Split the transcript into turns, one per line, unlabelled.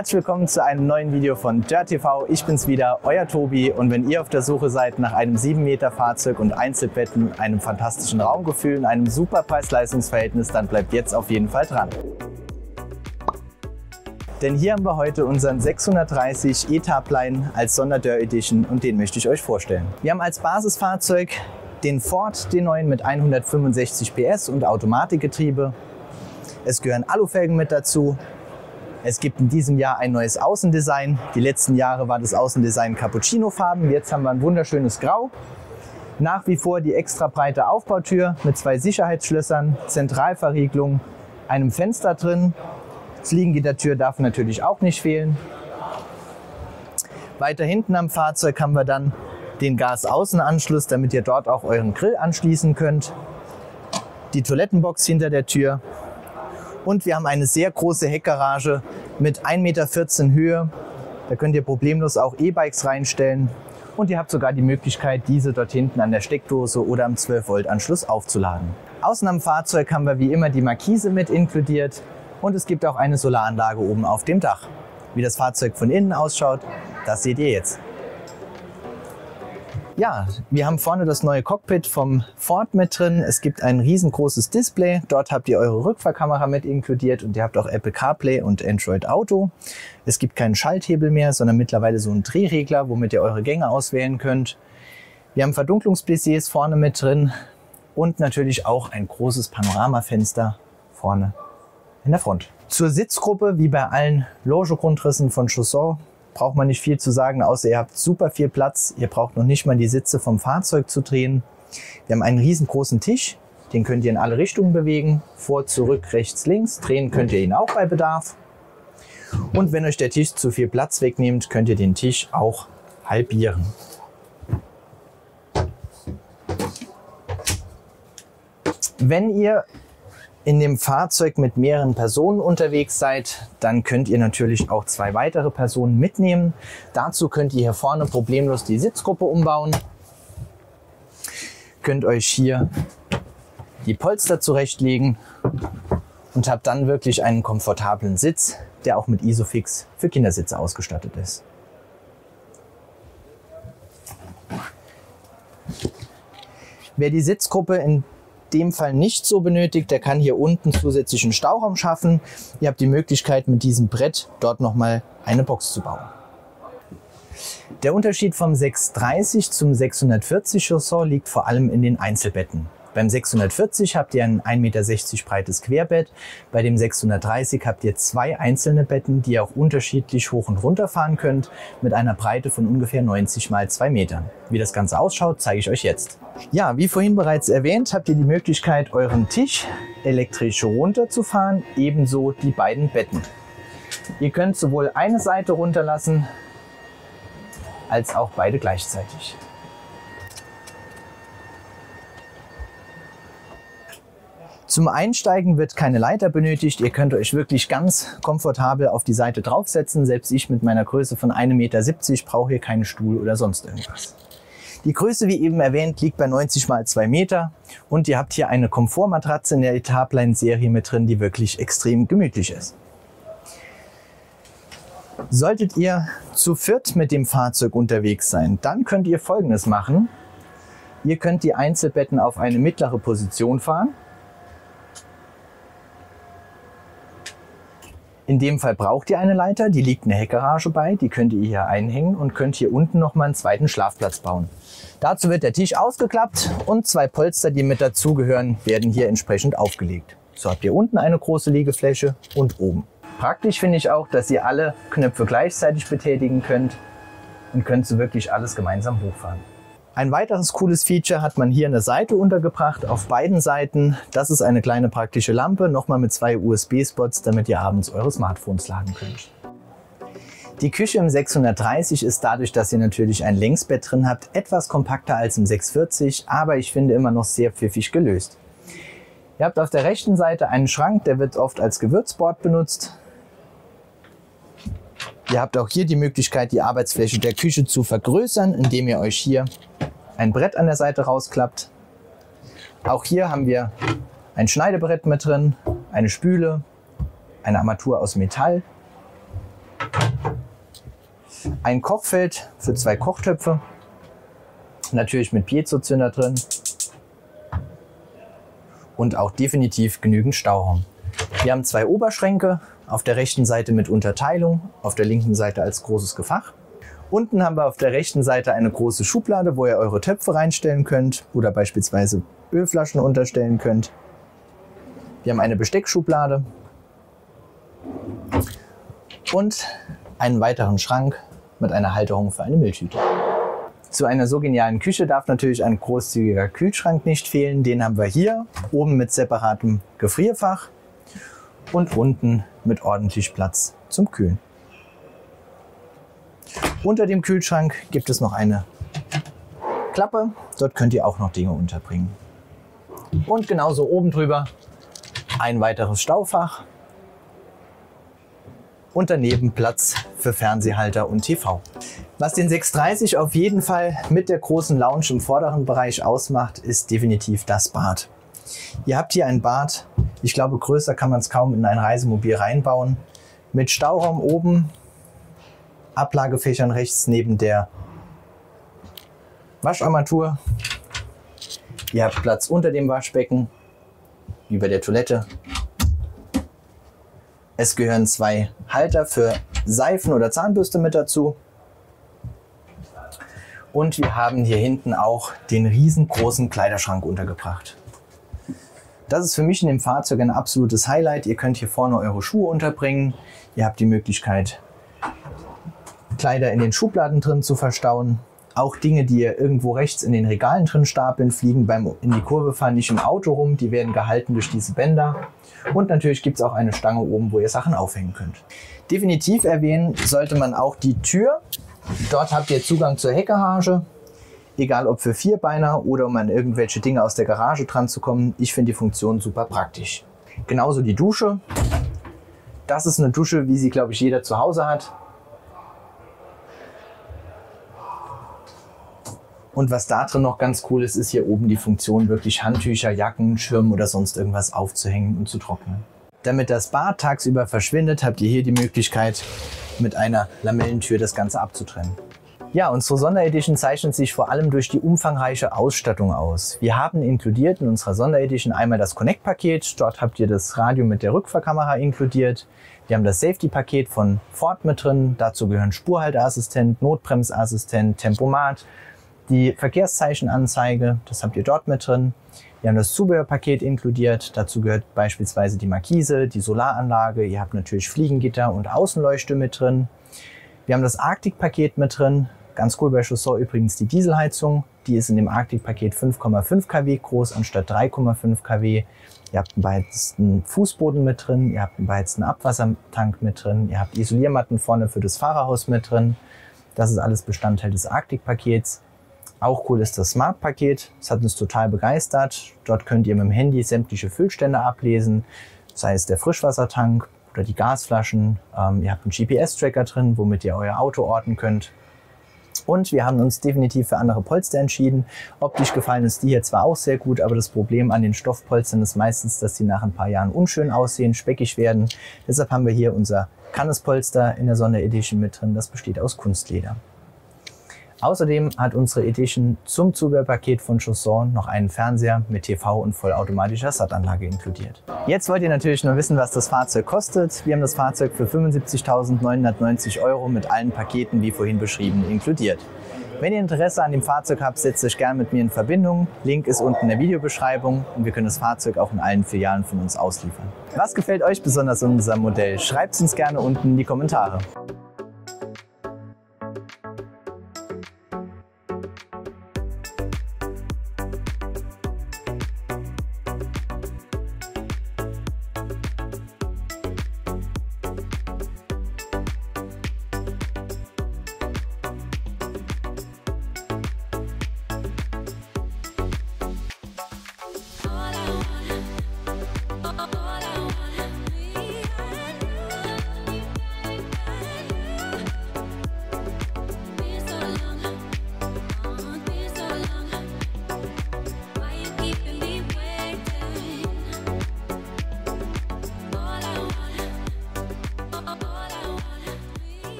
Herzlich willkommen zu einem neuen Video von Dirt TV. Ich bin's wieder, euer Tobi, und wenn ihr auf der Suche seid nach einem 7 Meter Fahrzeug und Einzelbetten, einem fantastischen Raumgefühl und einem super Preis-Leistungs-Verhältnis, dann bleibt jetzt auf jeden Fall dran. Denn hier haben wir heute unseren 630 E-Type-Line als Sonder-Dirt Edition und den möchte ich euch vorstellen. Wir haben als Basisfahrzeug den Ford, den neuen mit 165 PS und Automatikgetriebe. Es gehören Alufelgen mit dazu. Es gibt in diesem Jahr ein neues Außendesign. Die letzten Jahre war das Außendesign Cappuccino-Farben. Jetzt haben wir ein wunderschönes Grau. Nach wie vor die extra breite Aufbautür mit 2 Sicherheitsschlössern, Zentralverriegelung, einem Fenster drin. Das Liegengittertür darf natürlich auch nicht fehlen. Weiter hinten am Fahrzeug haben wir dann den Gasaußenanschluss, damit ihr dort auch euren Grill anschließen könnt. Die Toilettenbox hinter der Tür. Und wir haben eine sehr große Heckgarage mit 1,14 Meter Höhe. Da könnt ihr problemlos auch E-Bikes reinstellen. Und ihr habt sogar die Möglichkeit, diese dort hinten an der Steckdose oder am 12-Volt-Anschluss aufzuladen. Außen am Fahrzeug haben wir wie immer die Markise mit inkludiert. Und es gibt auch eine Solaranlage oben auf dem Dach. Wie das Fahrzeug von innen ausschaut, das seht ihr jetzt. Ja, wir haben vorne das neue Cockpit vom Ford mit drin. Es gibt ein riesengroßes Display. Dort habt ihr eure Rückfahrkamera mit inkludiert und ihr habt auch Apple CarPlay und Android Auto. Es gibt keinen Schalthebel mehr, sondern mittlerweile so einen Drehregler, womit ihr eure Gänge auswählen könnt. Wir haben Verdunklungsplissés vorne mit drin und natürlich auch ein großes Panoramafenster vorne in der Front. Zur Sitzgruppe, wie bei allen Logegrundrissen von Chausson, braucht man nicht viel zu sagen, außer ihr habt super viel Platz. Ihr braucht noch nicht mal die Sitze vom Fahrzeug zu drehen. Wir haben einen riesengroßen Tisch, den könnt ihr in alle Richtungen bewegen. Vor, zurück, rechts, links. Drehen könnt ihr ihn auch bei Bedarf. Und wenn euch der Tisch zu viel Platz wegnimmt, könnt ihr den Tisch auch halbieren. Wenn ihr in dem Fahrzeug mit mehreren Personen unterwegs seid, dann könnt ihr natürlich auch 2 weitere Personen mitnehmen. Dazu könnt ihr hier vorne problemlos die Sitzgruppe umbauen. Könnt euch hier die Polster zurechtlegen und habt dann wirklich einen komfortablen Sitz, der auch mit Isofix für Kindersitze ausgestattet ist. Wer die Sitzgruppe in dem Fall nicht so benötigt, der kann hier unten zusätzlichen Stauraum schaffen. Ihr habt die Möglichkeit, mit diesem Brett dort nochmal eine Box zu bauen. Der Unterschied vom 630 zum 640 Chausson liegt vor allem in den Einzelbetten. Beim 640 habt ihr ein 1,60 Meter breites Querbett. Bei dem 630 habt ihr 2 einzelne Betten, die ihr auch unterschiedlich hoch und runter fahren könnt, mit einer Breite von ungefähr 90 x 2 Metern. Wie das Ganze ausschaut, zeige ich euch jetzt. Ja, wie vorhin bereits erwähnt, habt ihr die Möglichkeit, euren Tisch elektrisch runterzufahren, ebenso die beiden Betten. Ihr könnt sowohl eine Seite runterlassen, als auch beide gleichzeitig. Zum Einsteigen wird keine Leiter benötigt. Ihr könnt euch wirklich ganz komfortabel auf die Seite draufsetzen. Selbst ich mit meiner Größe von 1,70 Meter brauche hier keinen Stuhl oder sonst irgendwas. Die Größe, wie eben erwähnt, liegt bei 90 x 2 Meter und ihr habt hier eine Komfortmatratze in der E-Type-Line-Serie mit drin, die wirklich extrem gemütlich ist. Solltet ihr zu viert mit dem Fahrzeug unterwegs sein, dann könnt ihr Folgendes machen. Ihr könnt die Einzelbetten auf eine mittlere Position fahren. In dem Fall braucht ihr eine Leiter, die liegt in der Heckgarage bei, die könnt ihr hier einhängen und könnt hier unten nochmal einen zweiten Schlafplatz bauen. Dazu wird der Tisch ausgeklappt und 2 Polster, die mit dazugehören, werden hier entsprechend aufgelegt. So habt ihr unten eine große Liegefläche und oben. Praktisch finde ich auch, dass ihr alle Knöpfe gleichzeitig betätigen könnt und könnt so wirklich alles gemeinsam hochfahren. Ein weiteres cooles Feature hat man hier an der Seite untergebracht, auf beiden Seiten. Das ist eine kleine praktische Lampe, nochmal mit 2 USB-Spots, damit ihr abends eure Smartphones laden könnt. Die Küche im 630 ist dadurch, dass ihr natürlich ein Längsbett drin habt, etwas kompakter als im 640, aber ich finde immer noch sehr pfiffig gelöst. Ihr habt auf der rechten Seite einen Schrank, der wird oft als Gewürzbord benutzt. Ihr habt auch hier die Möglichkeit, die Arbeitsfläche der Küche zu vergrößern, indem ihr euch hier ein Brett an der Seite rausklappt. Auch hier haben wir ein Schneidebrett mit drin, eine Spüle, eine Armatur aus Metall Ein Kochfeld für 2 Kochtöpfe, natürlich mit Piezozünder drin und auch definitiv genügend Stauraum. Wir haben 2 Oberschränke, auf der rechten Seite mit Unterteilung, auf der linken Seite als großes Gefach. Unten haben wir auf der rechten Seite eine große Schublade, wo ihr eure Töpfe reinstellen könnt oder beispielsweise Ölflaschen unterstellen könnt. Wir haben eine Besteckschublade und einen weiteren Schrank mit einer Halterung für eine Mülltüte. Zu einer so genialen Küche darf natürlich ein großzügiger Kühlschrank nicht fehlen. Den haben wir hier, oben mit separatem Gefrierfach und unten mit ordentlich Platz zum Kühlen. Unter dem Kühlschrank gibt es noch eine Klappe. Dort könnt ihr auch noch Dinge unterbringen. Und genauso oben drüber ein weiteres Staufach. Und daneben Platz für Fernsehhalter und TV. Was den 630 auf jeden Fall mit der großen Lounge im vorderen Bereich ausmacht, ist definitiv das Bad. Ihr habt hier ein Bad, ich glaube größer kann man es kaum in ein Reisemobil reinbauen, mit Stauraum oben, Ablagefächern rechts neben der Wascharmatur. Ihr habt Platz unter dem Waschbecken, über der Toilette. Es gehören 2 Halter für Seifen oder Zahnbürste mit dazu. Und wir haben hier hinten auch den riesengroßen Kleiderschrank untergebracht. Das ist für mich in dem Fahrzeug ein absolutes Highlight. Ihr könnt hier vorne eure Schuhe unterbringen. Ihr habt die Möglichkeit, Kleider in den Schubladen drin zu verstauen. Auch Dinge, die ihr irgendwo rechts in den Regalen drin stapeln, fliegen beim in die Kurve fahren nicht im Auto rum. Die werden gehalten durch diese Bänder. Und natürlich gibt es auch eine Stange oben, wo ihr Sachen aufhängen könnt. Definitiv erwähnen sollte man auch die Tür. Dort habt ihr Zugang zur Heckgarage. Egal ob für Vierbeiner oder um an irgendwelche Dinge aus der Garage dran zu kommen. Ich finde die Funktion super praktisch. Genauso die Dusche. Das ist eine Dusche, wie sie, glaube ich, jeder zu Hause hat. Und was da drin noch ganz cool ist, ist hier oben die Funktion, wirklich Handtücher, Jacken, Schirm oder sonst irgendwas aufzuhängen und zu trocknen. Damit das Bad tagsüber verschwindet, habt ihr hier die Möglichkeit, mit einer Lamellentür das Ganze abzutrennen. Ja, unsere Sonderedition zeichnet sich vor allem durch die umfangreiche Ausstattung aus. Wir haben inkludiert in unserer Sonderedition einmal das Connect-Paket. Dort habt ihr das Radio mit der Rückfahrkamera inkludiert. Wir haben das Safety-Paket von Ford mit drin. Dazu gehören Spurhalteassistent, Notbremsassistent, Tempomat, die Verkehrszeichenanzeige, das habt ihr dort mit drin. Wir haben das Zubehörpaket inkludiert. Dazu gehört beispielsweise die Markise, die Solaranlage. Ihr habt natürlich Fliegengitter und Außenleuchte mit drin. Wir haben das Arctic-Paket mit drin. Ganz cool bei Chausseur übrigens die Dieselheizung. Die ist in dem Arctic-Paket 5,5 kW groß anstatt 3,5 kW. Ihr habt einen beheizten Fußboden mit drin. Ihr habt einen beheizten Abwassertank mit drin. Ihr habt Isoliermatten vorne für das Fahrerhaus mit drin. Das ist alles Bestandteil des Arctic-Pakets. Auch cool ist das Smart-Paket. Das hat uns total begeistert. Dort könnt ihr mit dem Handy sämtliche Füllstände ablesen, sei es der Frischwassertank oder die Gasflaschen. Ihr habt einen GPS-Tracker drin, womit ihr euer Auto orten könnt. Und wir haben uns definitiv für andere Polster entschieden. Optisch gefallen ist die hier zwar auch sehr gut, aber das Problem an den Stoffpolstern ist meistens, dass sie nach ein paar Jahren unschön aussehen, speckig werden. Deshalb haben wir hier unser Cannes-Polster in der Sonderedition mit drin. Das besteht aus Kunstleder. Außerdem hat unsere Edition zum Zubehörpaket von Chausseur noch einen Fernseher mit TV und vollautomatischer SAT-Anlage inkludiert. Jetzt wollt ihr natürlich nur wissen, was das Fahrzeug kostet. Wir haben das Fahrzeug für 75.990 € mit allen Paketen, wie vorhin beschrieben, inkludiert. Wenn ihr Interesse an dem Fahrzeug habt, setzt euch gerne mit mir in Verbindung. Link ist unten in der Videobeschreibung und wir können das Fahrzeug auch in allen Filialen von uns ausliefern. Was gefällt euch besonders an unserem Modell? Schreibt es uns gerne unten in die Kommentare.